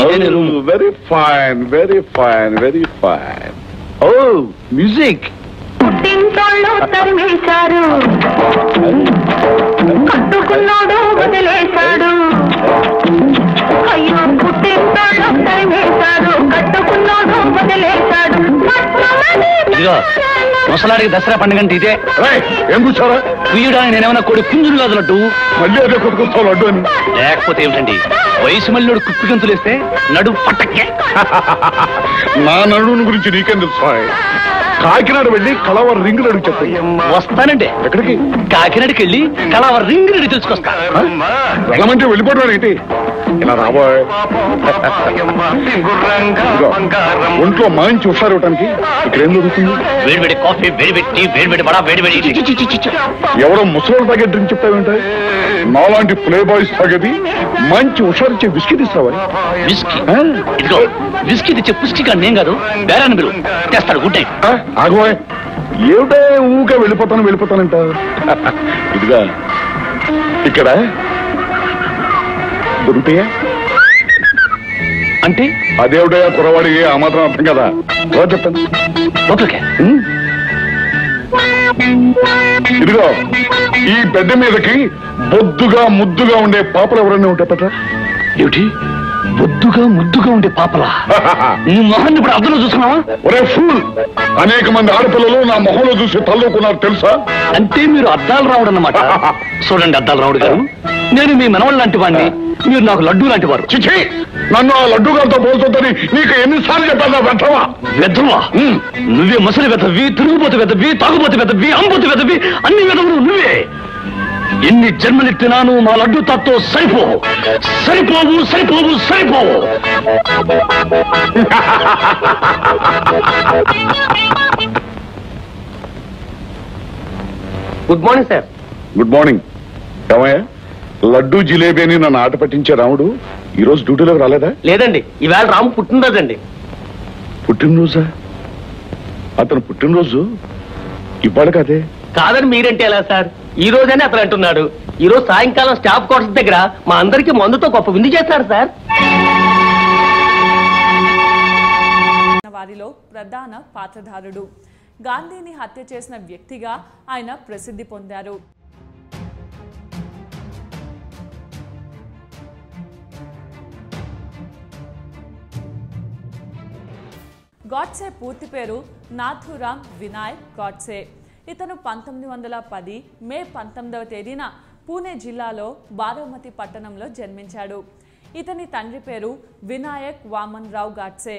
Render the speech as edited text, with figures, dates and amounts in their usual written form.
ఇదేనే room. Very fine, very fine, very fine. ఓ music. పుట్టింటోళ్ళు తరిమేశారు, కట్టుకున్నాడు వదిలేశాడు. అయ్యో పుట్టింటోళ్ళు తరిమేశారు, కట్టుకున్నాడు వదిలేశాడు. ఇదిగో ముసలాడికి దసరా పండుగ అంటే ఇదే. ఏం కూర్చోరా? కుయ్యడానికి నేనేమన్నా కొడి పుంజులు కాదు లడ్డు. మళ్ళీ అదే కొట్టుకొస్తావు లడ్డు అని. లేకపోతే ఏమిటండి, వయసు మళ్ళీ కుప్పి గంతులేస్తే నడుము పట్టక్కే. నా నడువుని గురించి నీకేం తెలుసు? కాకినాడ వెళ్ళి కలవర్ రింగులు అడుగు చెప్పండి. వస్తానండి. ఎక్కడికి? కాకినాడకి వెళ్ళి కలవర్ రింగులు అడిగి తెలుసుకొస్తా. వెళ్ళమంటే వెళ్ళిపోవడం ఏంటి? ఇలా రాబోయ్. ఒంట్లో మంచి హుషారు ఇవ్వటానికి ఇక్కడ ఏం జరుగుతుంది? వేడివేడి కాఫీ, వేడివేడి టీ, వేడివేడి బడా, వేడివేడి. ఎవరో ముసలి తాగే డ్రింక్ చెప్తావేంటే? నాలాంటి ప్లే బాయ్స్ తాగేది మంచి హుషారు ఇచ్చే విస్కీ తీస్తావా? విస్కీ? ఇదిగో విస్కీ తెచ్చే పుష్టి కానీ నేను కాదు, బేరాన్ని మీరు తెస్తాడు. Good night. ఆగోయ్, ఏమిటే ఊకే వెళ్ళిపోతానంట. ఇదిగా ఇక్కడ దొరుకుతాయా అంటే? అదేవిడయా కురవాడి ఆ మాత్రం అర్థం కదా. చెప్తాను. ఓకే. ఇదిగో ఈ బెడ్ మీదకి బొద్దుగా ముద్దుగా ఉండే పాపలు ఎవరైనా ఉంటారట? ఏమిటి బొద్దుగా ముద్దుగా ఉండే పాపలా? నీ మొహాన్ని ఇప్పుడు అద్దంలో చూసుకున్నావా? ఒరే ఫూల్, అనేక మంది ఆడపిల్లలు నా మొహంలో చూసి తల్లుకున్నారు తెలుసా? అంటే మీరు అద్దాలు రావుడు అన్నమాట. చూడండి అద్దాలు రావుడు గారు, నేను మీ మనవడు లాంటి వాడిని, మీరు నాకు లడ్డూ లాంటి వారు. చిచి, నన్ను ఆ లడ్డు గారితో పోల్చొద్దని నీకు ఎన్నిసార్లు చెప్పాను? వెధవా వెధవా? నువ్వే ముసలి వెధవి, తిరుగుబోతు వెధవి, తాగుబోతు వెధవి, అంబోతు వెధవి, అన్ని వెధవులు నువ్వే. ఎన్ని జన్మలెత్తినాను మా లడ్డు తాతో సరిపోవు. Good morning sir. Good morning. ఏమయ్యా, లడ్డు జిలేబీ అని నన్ను ఆట పట్టించే రాముడు ఈరోజు డ్యూటీలోకి రాలేదా? లేదండి, ఈవేళ రాము పుట్టినరోజండి. పుట్టినరోజా? అతను పుట్టినరోజు ఇవాళ కాదే. కాదని మీరంటే ఎలా సార్? ఈ రోజనే అతను అంటున్నాడు. ఈ రోజు సాయంకాలం స్టాఫ్ క్వార్టర్స్ దగ్గర మా అందరికి మందుతో గొప్ప విందు చేస్తారు సార్. వారిలో ప్రధాన పాత్రధారుడు. గాంధీని హత్య చేసిన వ్యక్తిగా ఆయన ప్రసిద్ధి పొందారు. గాడ్సే పూర్తి పేరు నాథురామ్ వినాయక్ గాడ్సే. ఇతను 1910 మే 19వ తేదీన పూణే జిల్లాలో బారామతి పట్టణంలో జన్మించాడు. ఇతని తండ్రి పేరు వినాయక్ వామన్ రావు గాడ్సే.